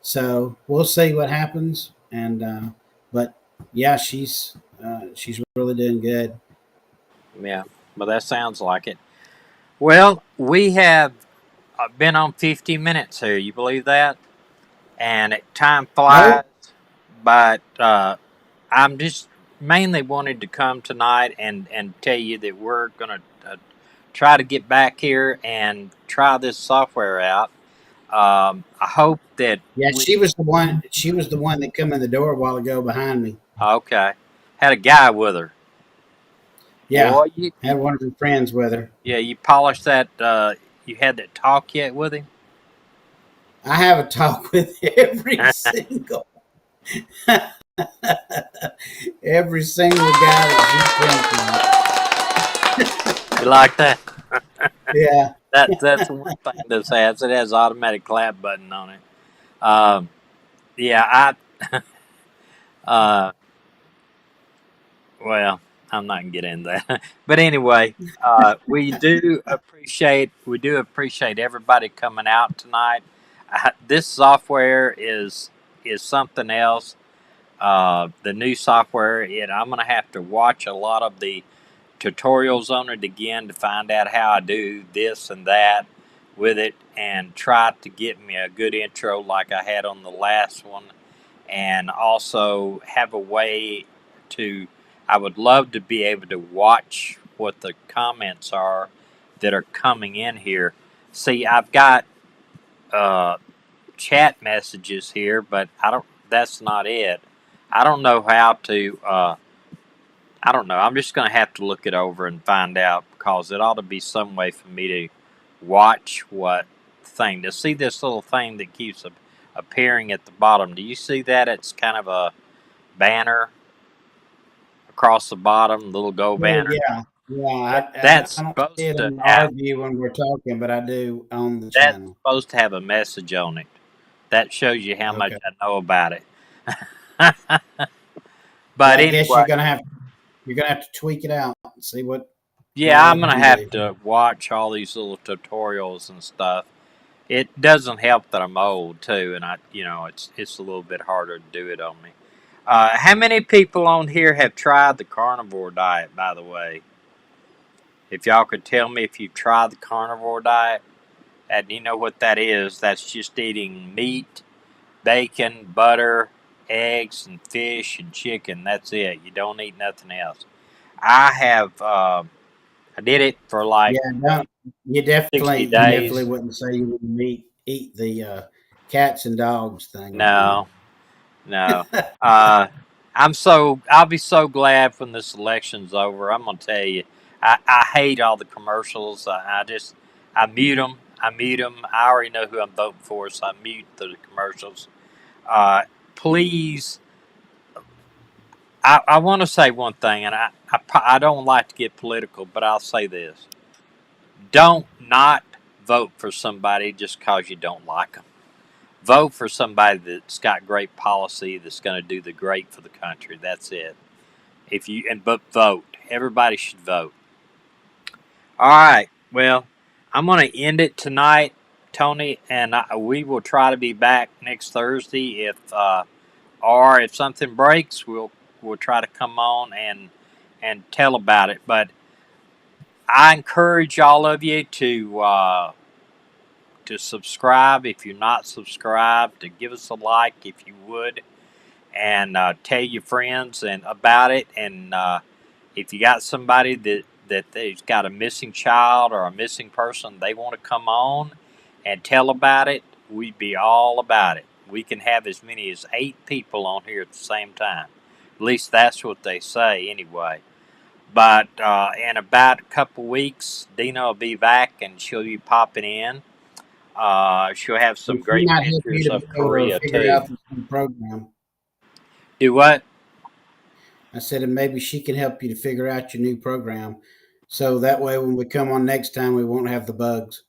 So we'll see what happens. And but yeah, she's really doing good. Yeah, but that sounds like it. Well, we have been on 50 minutes here. You believe that? And time No, flies. But I'm just mainly wanted to come tonight and tell you that we're going to try to get back here and try this software out. I hope that yeah, we. she was the one. She was the one that come in the door a while ago behind me. Okay. Had a guy with her. Yeah, Boy, had one of her friends with her. yeah, you polished that. You had that talk yet with him? I have a talk with every single every single guy that You like that? Yeah. That's one thing this has. It has automatic clap button on it. Um, yeah, I uh, well, I'm not gonna get into that. But anyway, we do appreciate everybody coming out tonight. This software is something else. The new software, I'm gonna have to watch a lot of the tutorials on it again to find out how I do this and that with it, and try to get me a good intro like I had on the last one, and also have a way to. I would love to be able to watch what the comments are that are coming in here. See, I've got uh, chat messages here, but I don't. That's not it. I don't know how to. I don't know. I'm just going to have to look it over and find out, because it ought to be some way for me to watch what thing. To see this little thing that keeps appearing at the bottom. Do you see that? It's kind of a banner across the bottom, little go Oh, banner. yeah. Yeah. That's I don't see supposed it to on have. our view when we're talking, but I do on the That's channel. supposed to have a message on it. That shows you how much Okay. I know about it. Well, But I guess anyway, you're gonna have to tweak it out and see what yeah, I'm it gonna can have do. to watch all these little tutorials and stuff. It doesn't help that I'm old too, and it's a little bit harder to do it on me. How many people on here have tried the carnivore diet? By the way, if y'all could tell me if you've tried the carnivore diet, and you know what that is, that's just eating meat, bacon, butter, eggs, and fish and chicken. That's it. You don't eat nothing else. I have. I did it for like Yeah, no, 60 you definitely days. wouldn't say you would eat the cats and dogs thing, would you? No, no. Uh, I'll be so glad when this election's over. I'm gonna tell you, I hate all the commercials. I mute them. I mute them. I already know who I'm voting for, so I mute the commercials. Uh, Please, I want to say one thing, and I don't like to get political, but I'll say this: don't not vote for somebody just because you don't like them. Vote for somebody that's got great policy, that's going to do the great for the country. That's it. But vote. Everybody should vote. All right. Well, I'm going to end it tonight, Tony, and we will try to be back next Thursday. If something breaks, we'll try to come on and tell about it. But I encourage all of you to subscribe if you're not subscribed, to give us a like if you would, and tell your friends and about it. And if you got somebody that they've got a missing child or a missing person, they want to come on and tell about it, we'd be all about it. We can have as many as 8 people on here at the same time. At least that's what they say anyway. But in about a couple weeks, Dina will be back and she'll be popping in. She'll have some If she great might help you pictures to be of able to Korea figure too. out this new program. Do what? I said, and maybe she can help you to figure out your new program, so that way when we come on next time, we won't have the bugs.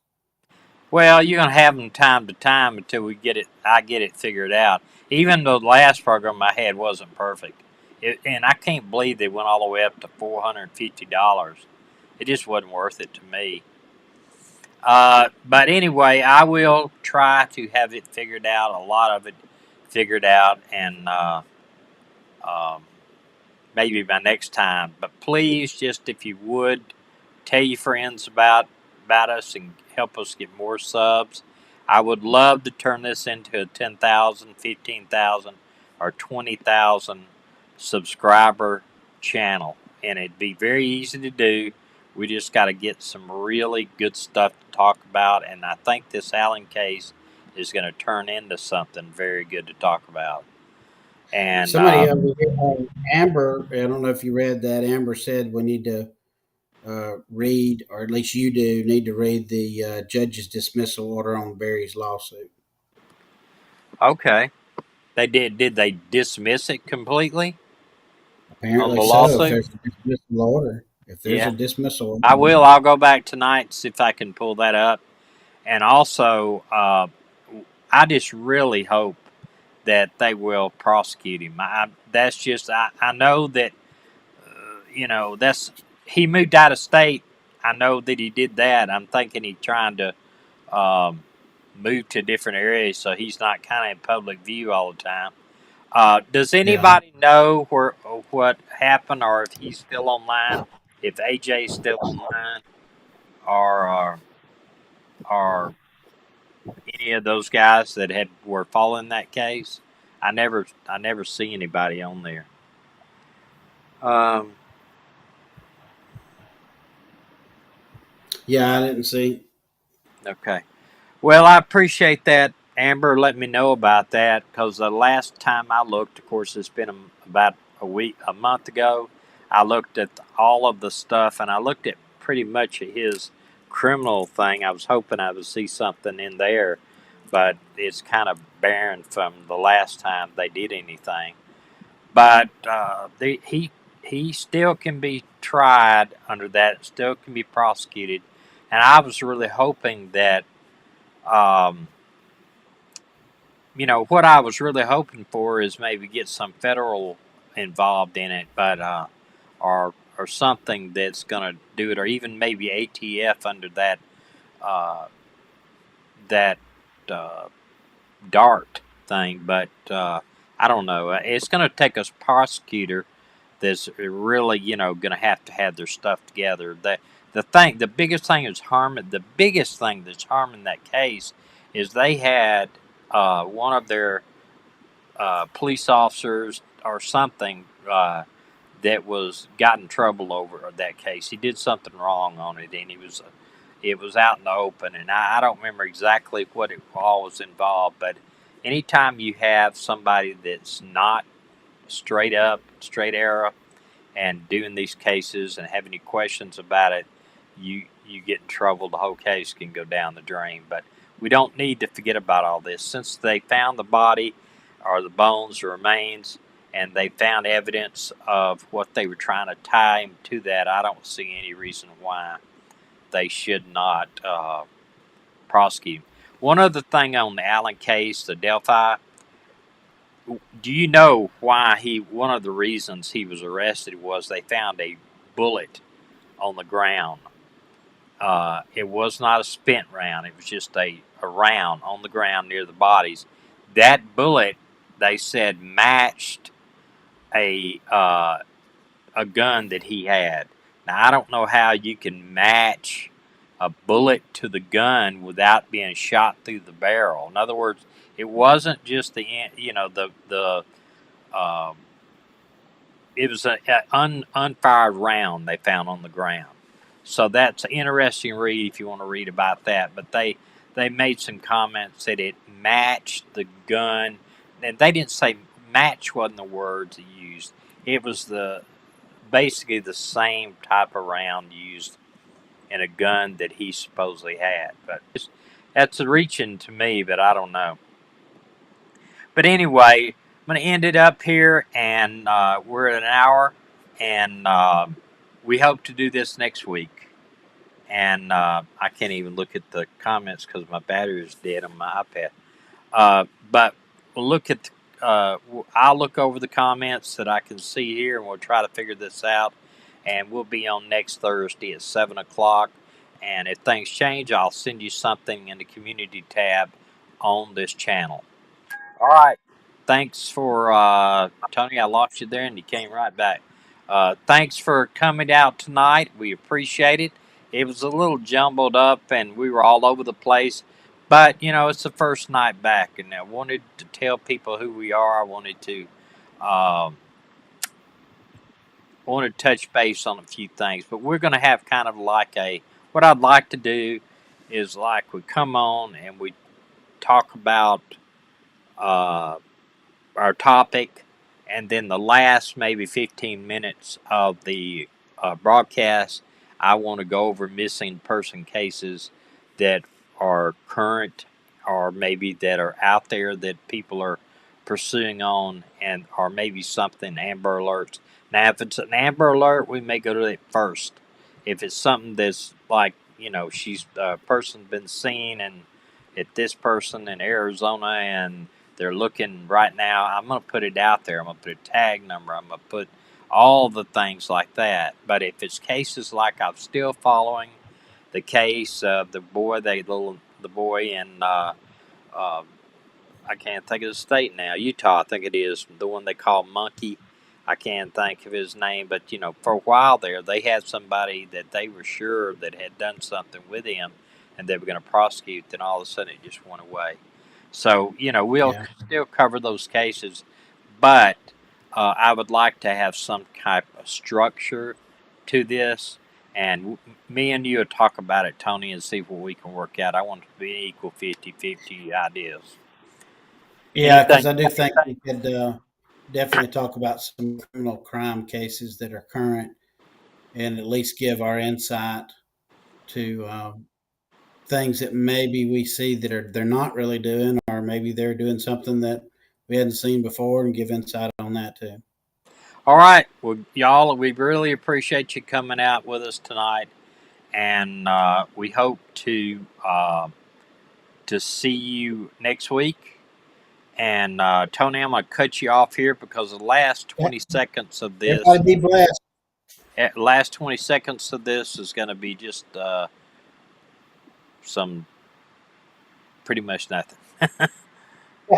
Well, you're gonna have them time to time until we get it. I get it figured out. Even though the last program I had wasn't perfect, and I can't believe they went all the way up to $450. It just wasn't worth it to me. But anyway, I will try to have it figured out. A lot of it figured out, and um, maybe by next time. But please, just if you would, tell your friends about us and help us get more subs. I would love to turn this into a 10,000, 15,000, or 20,000 subscriber channel, and it'd be very easy to do. We just got to get some really good stuff to talk about, and I think this Allen case is going to turn into something very good to talk about. And Somebody over here, Amber, I don't know if you read that. Amber said we need to read, or at least you do, need to read the judge's dismissal order on Barry's lawsuit. okay, they did. Did they dismiss it completely on Apparently the so, if lawsuit? there's a dismissal order. If there's Yeah, a dismissal, I will. I'll go back tonight and see if I can pull that up. And also, I just really hope that they will prosecute him. That's just I know that that's he moved out of state. I know that he did that. I'm thinking he's trying to um, move to different areas so he's not kind of in public view all the time. Does yeah. anybody know what happened, or if he's still online? If AJ's still online, or or any of those guys that were following that case? I never see anybody on there. Um, Yeah, I didn't see. okay. Well, I appreciate that, Amber. Let me know about that because the last time I looked, of course, it's been about a month ago. I looked at all of the stuff, and I looked at pretty much his criminal thing. I was hoping I would see something in there, but it's kind of barren from the last time they did anything. But he still can be tried under that. Still can be prosecuted, and I was really hoping that. Um, what I was really hoping for is maybe get some federal involved in it, but or something that's going to do it, or even maybe ATF under uh, that uh, DART thing. But I don't know. It's going to take a prosecutor that's really going to have their stuff together. The biggest thing is harming. The biggest thing that's harming that case is they had one of their police officers or something that was got in trouble over that case. He did something wrong on it, and it was out in the open. And I don't remember exactly what it all was involved, but anytime you have somebody that's not straight up, straight arrow, and doing these cases and have any questions about it, you get in trouble. The whole case can go down the drain. But we don't need to forget about all this. Since they found the body or the bones or remains, and they found evidence of what they were trying to tie him to that, I don't see any reason why they should not prosecute him. One other thing on the Allen case, the Delphi, do you know why one of the reasons he was arrested was they found a bullet on the ground. It was not a spent round, it was just a round on the ground near the bodies. That bullet, they said, matched a a gun that he had. Now I don't know how you can match a bullet to the gun without being shot through the barrel. In other words, it wasn't just the um, it was an unfired round they found on the ground. So that's an interesting read if you want to read about that. But they made some comments that it matched the gun, and they didn't say match wasn't the words they used. It was basically the same type of round used in a gun that he supposedly had. But that's reaching to me, but I don't know. But anyway, I'm going to end it up here, and we're at an hour, and we hope to do this next week. And I can't even look at the comments because my battery is dead on my iPad. But we'll look at, I'll look over the comments that I can see here, and we'll try to figure this out. And we'll be on next Thursday at 7 o'clock. And if things change, I'll send you something in the community tab on this channel. All right. Thanks for Tony. I lost you there, and you came right back. Thanks for coming out tonight. We appreciate it. It was a little jumbled up, and we were all over the place. But it's the first night back, and I wanted to tell people who we are. I um, wanted to touch base on a few things. But we're going to have kind of like what I'd like to do is like we come on and we talk about. Uh, our topic, and then the last maybe 15 minutes of the broadcast, I want to go over missing person cases that are current or maybe that are out there that people are pursuing on, and or maybe something Amber Alerts. Now, if it's an Amber Alert, we may go to it first. If it's something that's like, she's a person been seen and at this person in Arizona, and they're looking right now, I'm going to put it out there. I'm going to put a tag number. I'm going to put all the things like that. But if it's cases like I'm still following the case of the boy, the boy in uh, I can't think of the state now. Utah, I think it is, the one they call Monkey. I can't think of his name, but for a while there, they had somebody that they were sure that had done something with him, and they were going to prosecute. Then all of a sudden, it just went away. So we'll Yeah. still cover those cases, but I would like to have some type of structure to this, and me and you will talk about it, Tony, and see what we can work out. I want it to be an equal 50-50 ideas. Yeah, because Anything? I do think we could definitely talk about some criminal crime cases that are current and at least give our insight to things that maybe we see that they're not really doing, or maybe they're doing something that we hadn't seen before, and give insight on that too. All right. Well, y'all, we really appreciate you coming out with us tonight, and we hope to see you next week. And Tony, I'm going to cut you off here because the last Yeah. 20 seconds of this, Everybody be blessed. is going to be just some pretty much nothing. Be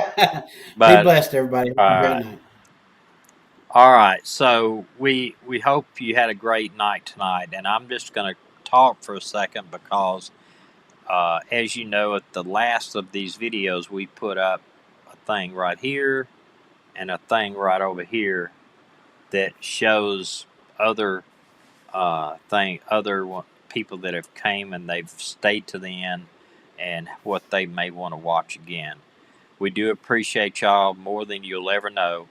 But blessed, everybody. Have a great uh, night. all right, so we hope you had a great night tonight, and I'm just going to talk for a second because, as you know, at the last of these videos, we put up a thing right here and a thing right over here that shows other people that have came and they've stayed to the end and what they may want to watch again. We do appreciate y'all more than you'll ever know,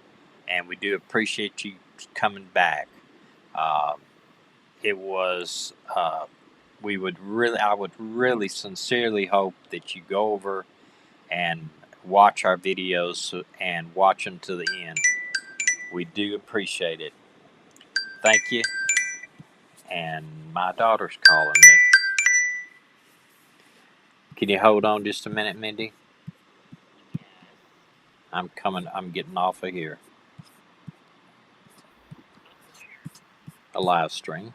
and we do appreciate you coming back. Uh, it was I would really sincerely hope that you go over and watch our videos and watch them to the end. We do appreciate it. Thank you. And my daughter's calling me. Can you hold on just a minute, Mindy? I'm coming. I'm getting off of here. A live stream.